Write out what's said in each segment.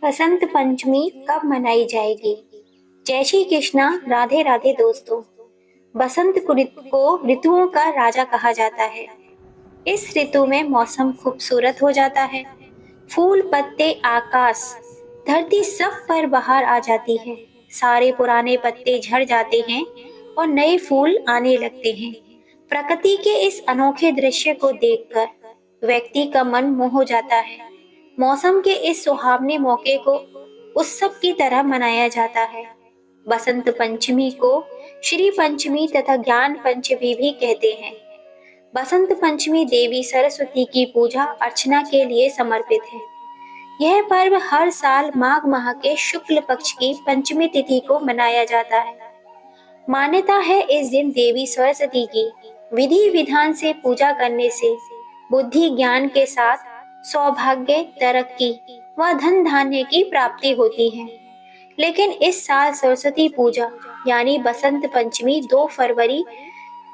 बसंत पंचमी कब मनाई जाएगी? जय श्री कृष्णा, राधे राधे दोस्तों। बसंत को ऋतुओं का राजा कहा जाता है। इस ऋतु में मौसम खूबसूरत हो जाता है। फूल, पत्ते, आकाश, धरती सब पर बहार आ जाती है। सारे पुराने पत्ते झड़ जाते हैं और नए फूल आने लगते हैं। प्रकृति के इस अनोखे दृश्य को देखकर व्यक्ति का मन मोह हो जाता है। मौसम के इस सुहावने मौके को उत्सव की तरह मनाया जाता है। बसंत पंचमी को श्री पंचमी तथा ज्ञान पंचमी भी कहते हैं। बसंत पंचमी देवी सरस्वती की पूजा अर्चना के लिए समर्पित है। यह पर्व हर साल माघ माह के शुक्ल पक्ष की पंचमी तिथि को मनाया जाता है। मान्यता है इस दिन देवी सरस्वती की विधि विधान से पूजा करने से बुद्धि ज्ञान के साथ सौभाग्य, तरक्की व धन धान्य की प्राप्ति होती है। लेकिन इस साल सरस्वती पूजा यानी बसंत पंचमी 2 फरवरी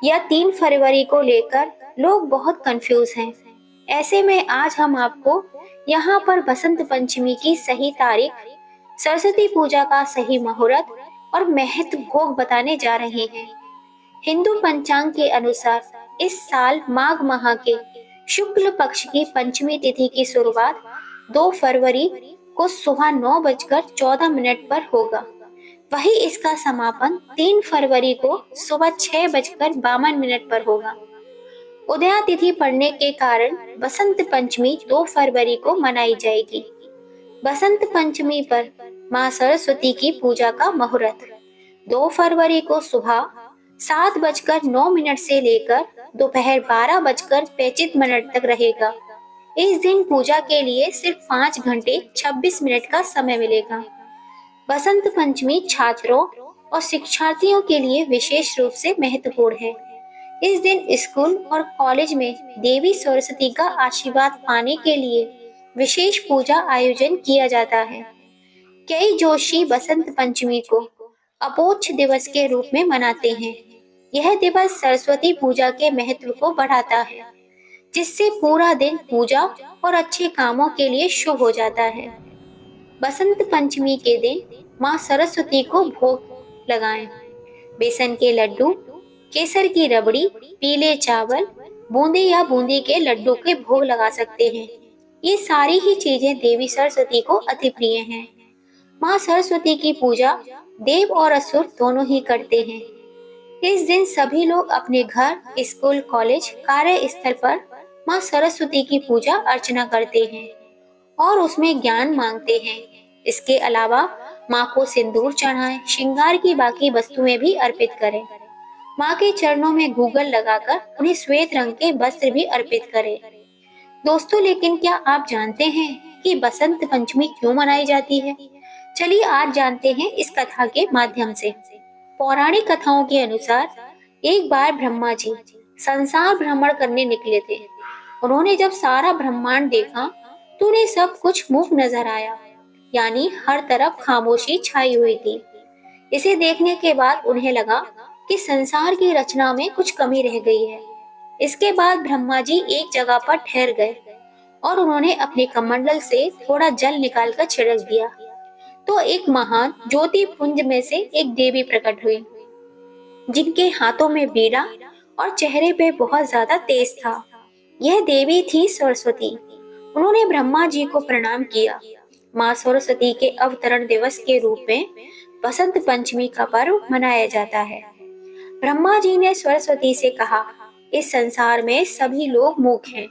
या 3 फरवरी को लेकर लोग बहुत कंफ्यूज हैं। ऐसे में आज हम आपको यहाँ पर बसंत पंचमी की सही तारीख, सरस्वती पूजा का सही मुहूर्त और महत्व भोग बताने जा रहे हैं। हिंदू पंचांग के अनुसार इस साल माघ माह के शुक्ल पक्ष की पंचमी तिथि की शुरुआत 2 फरवरी को सुबह 9:14 पर होगा। वही इसका समापन 3 फरवरी को सुबह 6:52 पर होगा। उदया तिथि पड़ने के कारण बसंत पंचमी 2 फरवरी को मनाई जाएगी। बसंत पंचमी पर मां सरस्वती की पूजा का मुहूर्त 2 फरवरी को सुबह 7:09 से लेकर दोपहर 12:25 तक रहेगा। इस दिन पूजा के लिए सिर्फ 5 घंटे 26 मिनट का समय मिलेगा। बसंत पंचमी छात्रों और शिक्षार्थियों के लिए विशेष रूप से महत्वपूर्ण है। इस दिन स्कूल और कॉलेज में देवी सरस्वती का आशीर्वाद पाने के लिए विशेष पूजा आयोजन किया जाता है। कई जोशी बसंत पंचमी को अपोच्छ दिवस के रूप में मनाते हैं। यह दिवस सरस्वती पूजा के महत्व को बढ़ाता है, जिससे पूरा दिन पूजा और अच्छे कामों के लिए शुभ हो जाता है। बसंत पंचमी के दिन मां सरस्वती को भोग लगाएं। बेसन के लड्डू, केसर की रबड़ी, पीले चावल, बूंदी या बूंदी के लड्डू के भोग लगा सकते हैं। ये सारी ही चीजें देवी सरस्वती को अति प्रिय हैं। मां सरस्वती की पूजा देव और असुर दोनों ही करते हैं। इस दिन सभी लोग अपने घर, स्कूल, कॉलेज, कार्यस्थल पर मां सरस्वती की पूजा अर्चना करते हैं और उसमें ज्ञान मांगते हैं। इसके अलावा मां को सिंदूर चढ़ाएं, श्रृंगार की बाकी वस्तुएं भी अर्पित करें। मां के चरणों में गूगल लगाकर उन्हें श्वेत रंग के वस्त्र भी अर्पित करें। दोस्तों, लेकिन क्या आप जानते हैं कि बसंत पंचमी क्यों मनाई जाती है? चलिए आज जानते हैं इस कथा के माध्यम से। पौराणिक कथाओं के अनुसार एक बार ब्रह्मा जी संसार भ्रमण करने निकले थे। उन्होंने जब सारा ब्रह्मांड देखा तो उन्हें सब कुछ मूक नजर आया, यानी हर तरफ खामोशी छाई हुई थी। इसे देखने के बाद उन्हें लगा कि संसार की रचना में कुछ कमी रह गई है। इसके बाद ब्रह्मा जी एक जगह पर ठहर गए और उन्होंने अपने कमंडल से थोड़ा जल निकालकर छिड़क दिया तो एक महान ज्योति पुंज में से एक देवी प्रकट हुई, जिनके हाथों में बीड़ा और चेहरे पे बहुत ज्यादा तेज था। यह देवी थी सरस्वती। उन्होंने ब्रह्मा जी को प्रणाम किया। माँ सरस्वती के अवतरण दिवस के रूप में बसंत पंचमी का पर्व मनाया जाता है। ब्रह्मा जी ने सरस्वती से कहा, इस संसार में सभी लोग मूक हैं।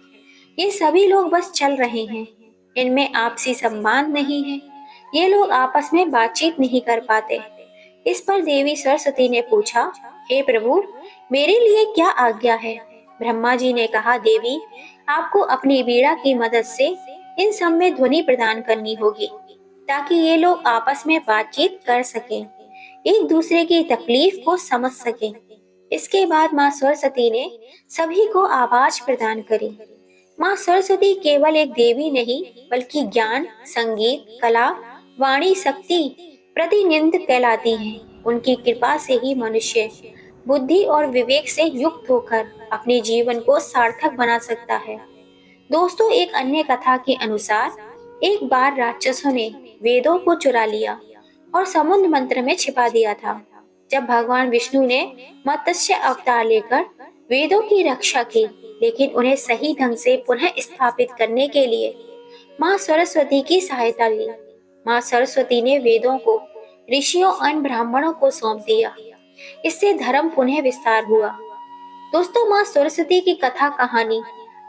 ये सभी लोग बस चल रहे हैं। इनमें आपसी संबंध नहीं है। ये लोग आपस में बातचीत नहीं कर पाते। इस पर देवी सरस्वती ने पूछा, हे प्रभु, मेरे लिए क्या आज्ञा है? ब्रह्मा जी ने कहा, देवी, आपको अपनी वीणा की मदद से इन सब में ध्वनि प्रदान करनी होगी ताकि ये लोग आपस में बातचीत कर सकें, एक दूसरे की तकलीफ को समझ सकें। इसके बाद माँ सरस्वती ने सभी को आवाज प्रदान करी। माँ सरस्वती केवल एक देवी नहीं बल्कि ज्ञान, संगीत, कला, वाणी, शक्ति प्रतिनिधित्व कहलाती हैं। उनकी कृपा से ही मनुष्य बुद्धि और विवेक से युक्त होकर अपने जीवन को सार्थक बना सकता है। दोस्तों, एक अन्य कथा के अनुसार एक बार राक्षसों ने वेदों को चुरा लिया और समुद्र मंत्र में छिपा दिया था। जब भगवान विष्णु ने मत्स्य अवतार लेकर वेदों की रक्षा की, लेकिन उन्हें सही ढंग से पुनः स्थापित करने के लिए माँ सरस्वती की सहायता ली। माँ सरस्वती ने वेदों को ऋषियों और ब्राह्मणों को सौंप दिया। इससे धर्म पुनः विस्तार हुआ। दोस्तों, माँ सरस्वती की कथा कहानी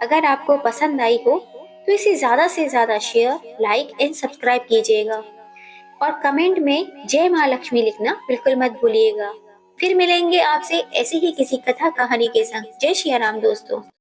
अगर आपको पसंद आई हो तो इसे ज्यादा से ज्यादा शेयर, लाइक एंड सब्सक्राइब कीजिएगा और कमेंट में जय माँ लक्ष्मी लिखना बिल्कुल मत भूलिएगा। फिर मिलेंगे आपसे ऐसी ही किसी कथा कहानी के संग। जय श्री राम दोस्तों।